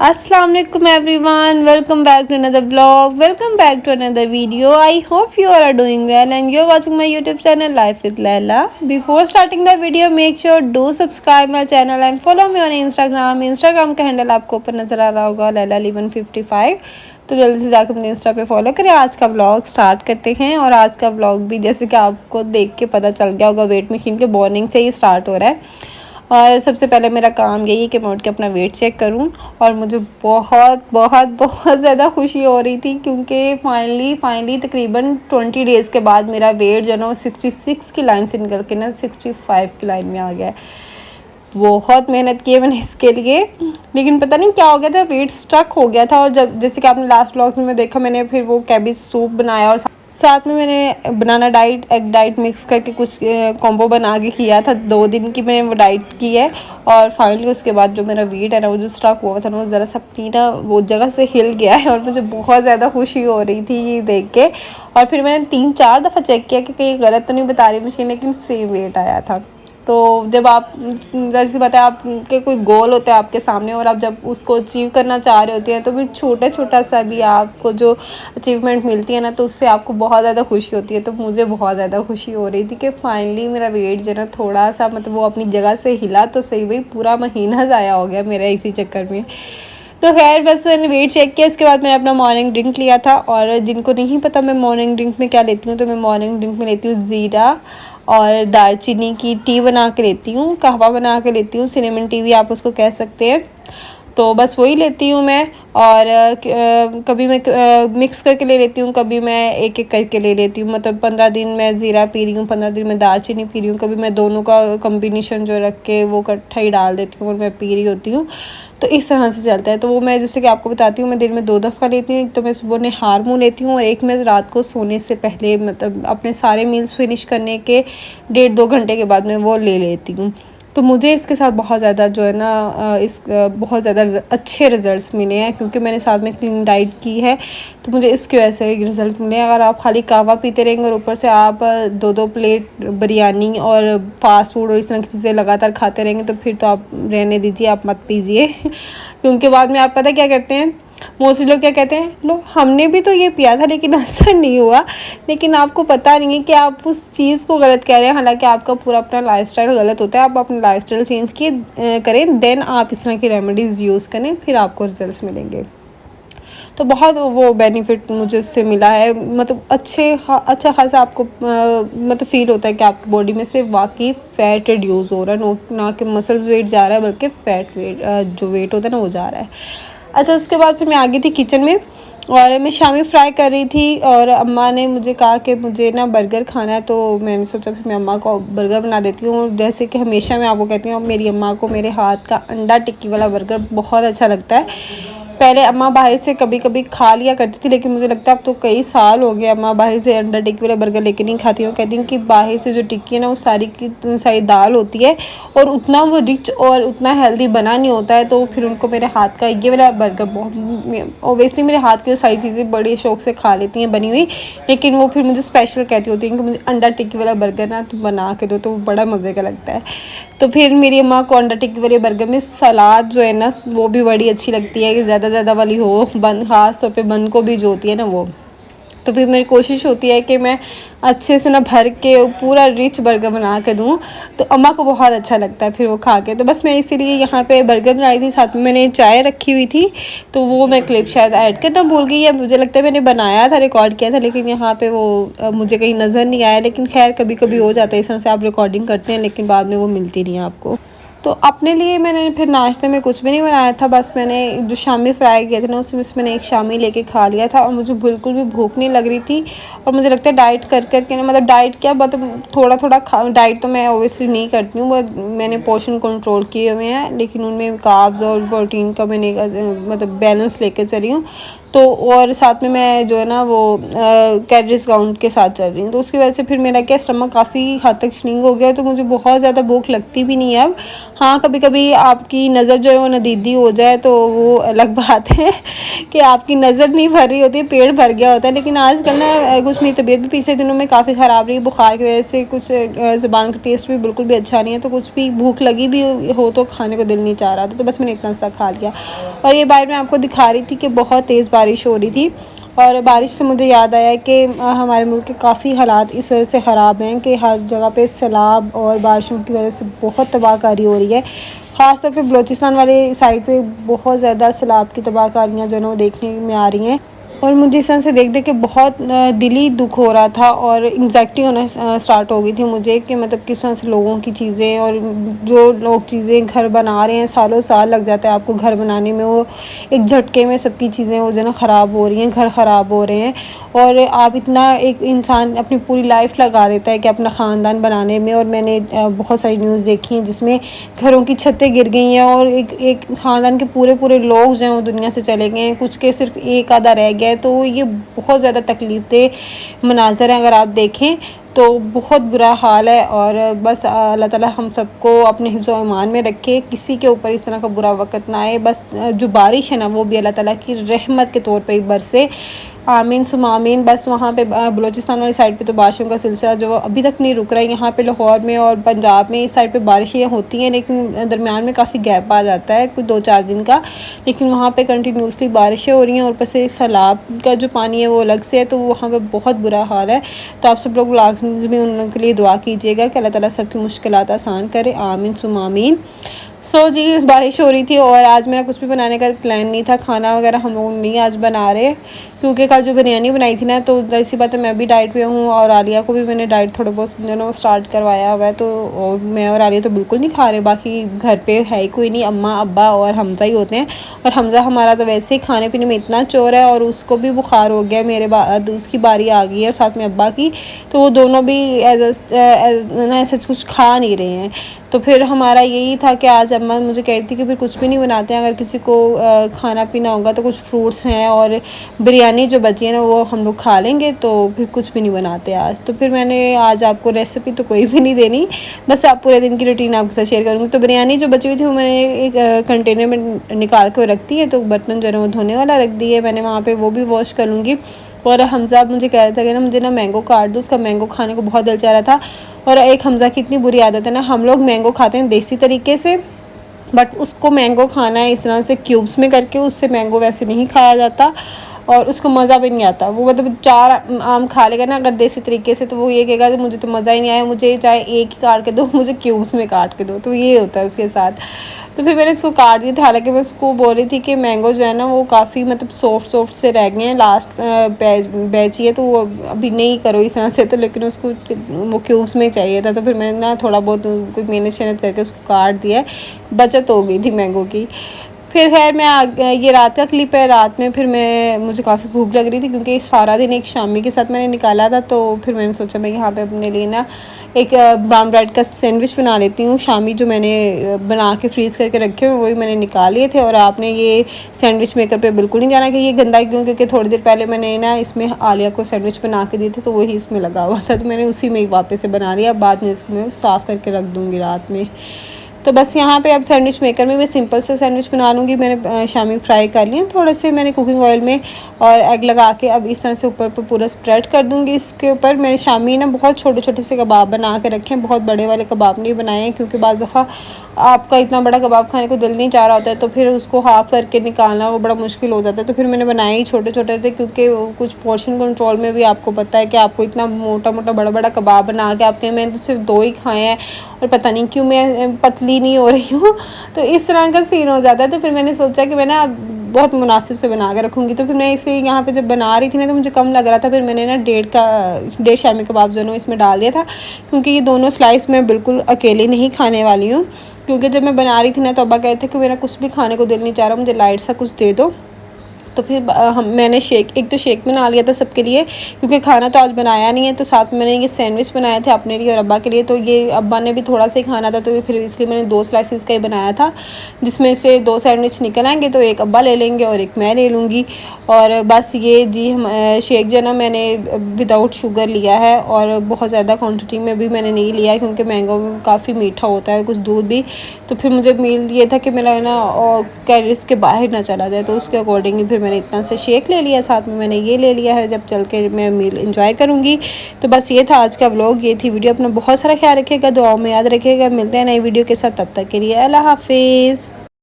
अस्सलाम वालेकुम everyone, welcome back to another blog, welcome back to another video. I hope you are doing well and you are watching my YouTube channel life with Laila. Before starting the video make sure do subscribe my channel and follow me on Instagram का handle आपको ऊपर नजर आ रहा होगा, लैला लीवन 55। तो जल्दी से जाकर अपने इंस्टा पे फॉलो करें। आज का ब्लॉग स्टार्ट करते हैं। और आज का ब्लॉग भी जैसे कि आपको देख के पता चल गया होगा, वेट मशीन के मॉर्निंग से ही स्टार्ट हो रहा है। और सबसे पहले मेरा काम यही है कि मैं उठ के अपना वेट चेक करूं। और मुझे बहुत बहुत बहुत ज़्यादा खुशी हो रही थी, क्योंकि फाइनली तकरीबन 20 डेज़ के बाद मेरा वेट जो है ना वो 66 की लाइन से निकल के ना 65 की लाइन में आ गया है। बहुत मेहनत की है मैंने इसके लिए, लेकिन पता नहीं क्या हो गया था, वेट स्टक हो गया था। और जब जैसे कि आपने लास्ट व्लॉग में देखा, मैंने फिर वो कैबेज सूप बनाया और साथ में मैंने बनाना डाइट एग डाइट मिक्स करके कुछ कॉम्बो बना के किया था। 2 दिन की मैंने वो डाइट की है। और फाइनली उसके बाद जो मेरा वेट है ना, वो जो स्टक हुआ था ना, वो ज़रा सा अपनी ना वो जगह से हिल गया है। और मुझे बहुत ज़्यादा खुशी हो रही थी ये देख के। और फिर मैंने 3-4 दफ़ा चेक किया कि कहीं गलत तो नहीं बता रही मशीन, लेकिन सेम वेट आया था। तो जब आप जैसे बताया, आपके कोई गोल होता है आपके सामने और आप जब उसको अचीव करना चाह रहे होते हैं, तो फिर छोटा सा भी आपको जो अचीवमेंट मिलती है ना, तो उससे आपको बहुत ज़्यादा खुशी होती है। तो मुझे बहुत ज़्यादा खुशी हो रही थी कि फाइनली मेरा वेट जो है ना थोड़ा सा मतलब वो अपनी जगह से हिला। तो सही भाई, पूरा महीना ज़ाया हो गया मेरा इसी चक्कर में। तो खैर बस मैंने वेट चेक किया, उसके बाद मैंने अपना मॉर्निंग ड्रिंक लिया था। और जिनको नहीं पता मैं मॉर्निंग ड्रिंक में क्या लेती हूँ, तो मैं मॉर्निंग ड्रिंक में लेती हूँ ज़ीरा और दालचीनी की टी बना के लेती हूँ, कहवा बना के लेती हूँ, सिनेमन टी भी आप उसको कह सकते हैं। तो बस वही लेती हूँ मैं। और कभी मैं मिक्स करके ले लेती हूँ, कभी मैं एक एक करके ले लेती हूँ। मतलब 15 दिन मैं ज़ीरा पी रही हूँ, 15 दिन मैं दालचीनी पी रही हूँ, कभी मैं दोनों का कम्बिनेशन जो रख के वो इकट्ठा ही डाल देती हूँ और मैं पी रही होती हूँ। तो इस तरह से चलता है। तो वो मैं जैसे कि आपको बताती हूँ, मैं दिन में 2 दफ़ा लेती हूँ। एक तो मैं सुबह नहार मुँह लेती हूँ, और एक मैं रात को सोने से पहले, मतलब अपने सारे मील्स फिनिश करने के 1.5-2 घंटे के बाद मैं वो ले लेती हूँ। तो मुझे इसके साथ बहुत ज़्यादा जो है ना बहुत ज़्यादा अच्छे रिज़ल्ट्स मिले हैं, क्योंकि मैंने साथ में क्लीन डाइट की है। तो मुझे इसकी वजह से रिज़ल्ट मिले हैं। अगर आप खाली कहवा पीते रहेंगे और ऊपर से आप 2-2 प्लेट बिरयानी और फास्ट फूड और इस तरह की चीज़ें लगातार खाते रहेंगे, तो फिर तो आप रहने दीजिए, आप मत पीजिए। क्योंकि बाद में आप पता क्या करते हैं, मोस्टली लोग क्या कहते हैं, लो हमने भी तो ये पिया था लेकिन असर नहीं हुआ। लेकिन आपको पता नहीं है कि आप उस चीज़ को गलत कह रहे हैं। हालांकि आपका पूरा अपना लाइफस्टाइल गलत होता है। आप अपना लाइफस्टाइल चेंज करें, देन आप इस तरह की रेमेडीज़ यूज़ करें, फिर आपको रिजल्ट्स मिलेंगे। तो बहुत वो बेनिफिट मुझे उससे मिला है। मतलब अच्छा खासा आपको मतलब फ़ील होता है कि आपकी बॉडी में से वाकई फ़ैट रिड्यूस हो रहा है, ना कि मसल्स वेट जा रहा है, बल्कि फ़ैट वेट जो वेट होता है ना वो जा रहा है। अच्छा, उसके बाद फिर मैं आ गई थी किचन में, और मैं शामी फ्राई कर रही थी। और अम्मा ने मुझे कहा कि मुझे ना बर्गर खाना है, तो मैंने सोचा फिर मैं अम्मा को बर्गर बना देती हूँ। जैसे कि हमेशा मैं आपको कहती हूँ, मेरी अम्मा को मेरे हाथ का अंडा टिक्की वाला बर्गर बहुत अच्छा लगता है। पहले अम्मा बाहर से कभी कभी खा लिया करती थी, लेकिन मुझे लगता है अब तो कई साल हो गए अम्मा बाहर से अंडा टिक्की वाला बर्गर लेके नहीं खाती हूँ। कहती हूँ कि बाहर से जो टिक्की है ना, वो सारी की सारी दाल होती है, और उतना वो रिच और उतना हेल्दी बना नहीं होता है। तो फिर उनको मेरे हाथ का ये वाला बर्गर बहुत, ओबियसली मेरे हाथ की सारी चीज़ें बड़े शौक से खा लेती हैं बनी हुई, लेकिन वो फिर मुझे स्पेशल कहती होती हैं कि मुझे अंडा टिक्की वाला बर्गर ना तुम बना के दो, तो वो बड़ा मज़े का लगता है। तो फिर मेरी अम्मा को अंडा टिक्की वाले बर्गर में सलाद जो है ना, वो भी बड़ी अच्छी लगती है कि ज़्यादा वाली हो, बन ख़ास तौर पे बन को भी जो होती है ना वो। तो फिर मेरी कोशिश होती है कि मैं अच्छे से ना भर के पूरा रिच बर्गर बना के दूँ। तो अम्मा को बहुत अच्छा लगता है फिर वो खा के। तो बस मैं इसीलिए यहाँ पे बर्गर बनाई थी, साथ में मैंने चाय रखी हुई थी। तो वो मैं क्लिप शायद ऐड करना भूल गई, या मुझे लगता है मैंने बनाया था, रिकॉर्ड किया था, लेकिन यहाँ पे वो मुझे कहीं नज़र नहीं आया। लेकिन खैर कभी कभी हो जाता है इस तरह से, आप रिकॉर्डिंग करते हैं लेकिन बाद में वो मिलती नहीं है आपको। तो अपने लिए मैंने फिर नाश्ते में कुछ भी नहीं बनाया था, बस मैंने जो शामी फ्राई किए थे ना, उसमें मैंने एक शामी लेके खा लिया था। और मुझे बिल्कुल भी भूख नहीं लग रही थी। और मुझे लगता है डाइट कर के ना, मतलब डाइट क्या, मतलब थोड़ा डाइट तो मैं ओबियसली नहीं करती हूँ, बट मैंने पोर्शन कंट्रोल किए हुए हैं, लेकिन उनमें कार्ब्स और प्रोटीन का मैंने मतलब बैलेंस लेके चली हूँ। तो और साथ में मैं जो है ना वो कैलोरीज काउंट के साथ चल रही हूँ। तो उसकी वजह से फिर मेरा क्या स्टमक काफ़ी हद तक श्रिंक हो गया, तो मुझे बहुत ज़्यादा भूख लगती भी नहीं है अब। हाँ, कभी कभी आपकी नज़र जो है वो नदीदी हो जाए तो वो अलग बात है कि आपकी नज़र नहीं भर रही होती है, पेट भर गया होता है। लेकिन आजकल ना कुछ मेरी तबीयत भी पिछले दिनों में काफ़ी ख़राब रही, बुखार की वजह से कुछ ज़ुबान का टेस्ट भी बिल्कुल भी अच्छा नहीं है, तो कुछ भी भूख लगी भी हो तो खाने को दिल नहीं चाह रहा था, तो बस मैंने इतना सा खा लिया। और ये बार मैं आपको दिखा रही थी कि बहुत तेज़ बारिश हो रही थी, और बारिश से मुझे याद आया कि हमारे मुल्क के काफ़ी हालात इस वजह से ख़राब हैं कि हर जगह पे सैलाब और बारिशों की वजह से बहुत तबाहकारी हो रही है। ख़ास तौर पे बलूचिस्तान वाले साइड पे बहुत ज़्यादा सैलाब की तबाहकारियाँ जो है ना वो देखने में आ रही हैं, और मुझे इस तरह से देख देख के बहुत दिली दुख हो रहा था और एंग्जाइटी होना स्टार्ट हो गई थी मुझे कि मतलब किस तरह से लोगों की चीज़ें, और जो लोग चीज़ें घर बना रहे हैं, सालों साल लग जाता है आपको घर बनाने में, वो एक झटके में सबकी चीज़ें वो जो ना ख़राब हो रही हैं, घर ख़राब हो रहे हैं। और आप इतना एक इंसान अपनी पूरी लाइफ लगा देता है कि अपना ख़ानदान बनाने में, और मैंने बहुत सारी न्यूज़ देखी हैं जिसमें घरों की छतें गिर गई हैं और एक ख़ानदान के पूरे पूरे लोग जो हैं वो दुनिया से चले गए हैं, कुछ के सिर्फ एक आधा रह गया है। तो ये बहुत ज़्यादा तकलीफ़ देह मनाज़र हैं अगर आप देखें तो, बहुत बुरा हाल है। और बस अल्लाह ताला हम सबको अपने हिफ्ज़ व ईमान में रखे, किसी के ऊपर इस तरह का बुरा वक़्त ना आए। बस जो बारिश है ना वो भी अल्लाह ताला की रहमत के तौर पे ही बरसे, आमीन सुम्मा आमीन। बस वहाँ पे बलूचिस्तान वाली साइड पे तो बारिशों का सिलसिला जो अभी तक नहीं रुक रहा है। यहाँ पे लाहौर में और पंजाब में इस साइड पे बारिशें होती हैं, लेकिन दरमियान में काफ़ी गैप आ जाता है कुछ 2-4 दिन का, लेकिन वहाँ पे कंटिन्यूसली बारिशें हो रही हैं, और ऊपर से सैलाब का जो पानी है वो अलग से है, तो वहाँ पर बहुत बुरा हाल है। तो आप सब लोग लाज़मी उन लोगों के लिए दुआ कीजिएगा कि अल्लाह ताला सबकी मुश्किलात आसान करे, आमीन सुम्मा आमीन। जी बारिश हो रही थी और आज मेरा कुछ भी बनाने का प्लान नहीं था, खाना वगैरह हम लोग नहीं आज बना रहे, क्योंकि कल जो बिरयानी बनाई थी ना, तो ऐसी बात है मैं भी डाइट पे हूँ और आलिया को भी मैंने डाइट थोड़ा बहुत जो ना स्टार्ट करवाया हुआ है। तो मैं और आलिया तो बिल्कुल नहीं खा रहे, बाकी घर पे है ही कोई नहीं, अम्मा अब्बा और हमज़ा ही होते हैं। और हमज़ा हमारा तो वैसे ही खाने पीने में इतना चोर है, और उसको भी बुखार हो गया, मेरे बाद उसकी बारी आ गई है और साथ में अब्बा की, तो वो दोनों भी ऐसा कुछ खा नहीं रहे हैं। तो फिर हमारा यही था कि आज अम्मा मुझे कह रही थी कि फिर कुछ भी नहीं बनाते हैं, अगर किसी को खाना पीना होगा तो कुछ फ्रूट्स हैं और बिरयानी जो बची है ना वो हम लोग खा लेंगे, तो फिर कुछ भी नहीं बनाते आज। तो फिर मैंने आज आपको रेसिपी तो कोई भी नहीं देनी, बस आप पूरे दिन की रूटीन आपके साथ शेयर करूँगी। तो बिरयानी जो बची हुई थी वो मैंने एक कंटेनर में निकाल के रख दी है, तो बर्तन जो है वो धोने वाला रख दी है मैंने वहाँ पर, वो भी वॉश कर लूँगी। और हमज़ा मुझे कह रहा था कि ना मुझे ना मैंगो काट दो, उसका मैंगो खाने को बहुत दिल चाह रहा था। और एक हमज़ा की इतनी बुरी आदत है ना, हम लोग मैंगो खाते हैं देसी तरीके से, बट उसको मैंगो खाना है इस तरह से क्यूब्स में करके, उससे मैंगो वैसे नहीं खाया जाता और उसको मज़ा भी नहीं आता। वो मतलब 4 आम खा लेगा ना अगर देसी तरीके से, तो वो ये कहेगा कि मुझे तो मज़ा ही नहीं आया, मुझे चाहे एक ही काट के दो, मुझे क्यूब्स में काट के दो, तो ये होता है उसके साथ। तो फिर मैंने उसको काट दिया था, हालांकि मैं उसको बोल रही थी कि मैंगो जो है ना वो काफ़ी मतलब सॉफ्ट से रह गए हैं, लास्ट बैच ही है, तो वो अभी नहीं करो इस तरह से, तो लेकिन उसको वो क्यूब्स में चाहिए था, तो फिर मैंने ना थोड़ा बहुत कोई मेहनत शेहनत करके उसको काट दिया है, बचत हो गई थी मैंगो की। फिर खैर ये रात का क्लिप है, रात में फिर मुझे काफ़ी भूख लग रही थी, क्योंकि सारा दिन एक शामी के साथ मैंने निकाला था, तो फिर मैंने सोचा मैं यहाँ पे अपने लिए ना एक ब्राउन ब्रेड का सैंडविच बना लेती हूँ। शामी जो मैंने बना के फ्रीज़ करके रखे हुए वही मैंने निकाल लिए थे। और आपने ये सैंडविच मेकर पे बिल्कुल नहीं जाना कि ये गंदा क्यों, क्योंकि थोड़ी देर पहले मैंने ना इसमें आलिया को सैंडविच बना के दिए थे, तो वही इसमें लगा हुआ था, तो मैंने उसी में वापस से बना लिया। बाद में इसको मैं साफ़ करके रख दूँगी रात में। तो बस यहाँ पे अब सैंडविच मेकर में मैं सिंपल से सैंडविच बना लूँगी। मैंने शामी फ्राई कर लिए थोड़े से मैंने कुकिंग ऑयल में, और एग लगा के अब इस तरह से ऊपर पर पूरा स्प्रेड कर दूँगी। इसके ऊपर मैंने शामी ना बहुत छोटे छोटे से कबाब बना के रखे हैं, बहुत बड़े वाले कबाब नहीं बनाए हैं, क्योंकि बाज़ दफ़ा आपका इतना बड़ा कबाब खाने को दिल नहीं चाह रहा होता है, तो फिर उसको हाफ़ करके निकालना वो बड़ा मुश्किल हो जाता है। तो फिर मैंने बनाए ही छोटे छोटे थे, क्योंकि कुछ पोर्शन कंट्रोल में भी आपको पता है कि आपको इतना मोटा मोटा बड़ा बड़ा कबाब बना के आपके, मैंने तो सिर्फ 2 ही खाए हैं, और पता नहीं क्यों मैं पतली नहीं हो रही हूँ, तो इस तरह का सीन हो जाता है। तो फिर मैंने सोचा कि मैं ना बहुत मुनासिब से बना के रखूँगी। तो फिर मैं इसे यहाँ पे जब बना रही थी ना, तो मुझे कम लग रहा था, फिर मैंने ना 1.5 शामी कबाब जो है इसमें डाल दिया था, क्योंकि ये दोनों स्लाइस मैं बिल्कुल अकेले नहीं खाने वाली हूँ। क्योंकि जब मैं बना रही थी ना, तो अब्बा कहते थे कि मेरा कुछ भी खाने को दिल नहीं चाह रहा, मुझे लाइट सा कुछ दे दो। तो फिर मैंने एक तो शेक बना लिया था सबके लिए, क्योंकि खाना तो आज बनाया नहीं है। तो साथ में मैंने ये सैंडविच बनाए थे अपने लिए और अब्बा के लिए। तो ये अब्बा ने भी थोड़ा सा ही खाना था, तो ये फिर इसलिए मैंने 2 स्लाइसिस का ही बनाया था, जिसमें से 2 सैंडविच निकल आएंगे, तो एक अब्बा ले लेंगे और एक मैं ले लूँगी। और बस ये जी हम शेक जो है ना मैंने विदाउट शुगर लिया है, और बहुत ज़्यादा क्वान्टिटी में भी मैंने नहीं लिया है, क्योंकि मैंगो काफ़ी मीठा होता है, कुछ दूध भी। तो फिर मुझे मील ये था कि मेरा ना कैलोरीज के बाहर ना चला जाए, तो उसके अकॉर्डिंग फिर मैंने इतना से शेक ले लिया, साथ में मैंने ये ले लिया है, जब चल के मैं मील इंजॉय करूँगी। तो बस ये था आज का व्लॉग, ये थी वीडियो। अपना बहुत सारा ख्याल रखिएगा, दुआओं में याद रखिएगा। मिलते हैं नई वीडियो के साथ, तब तक के लिए अल्लाह हाफिज़।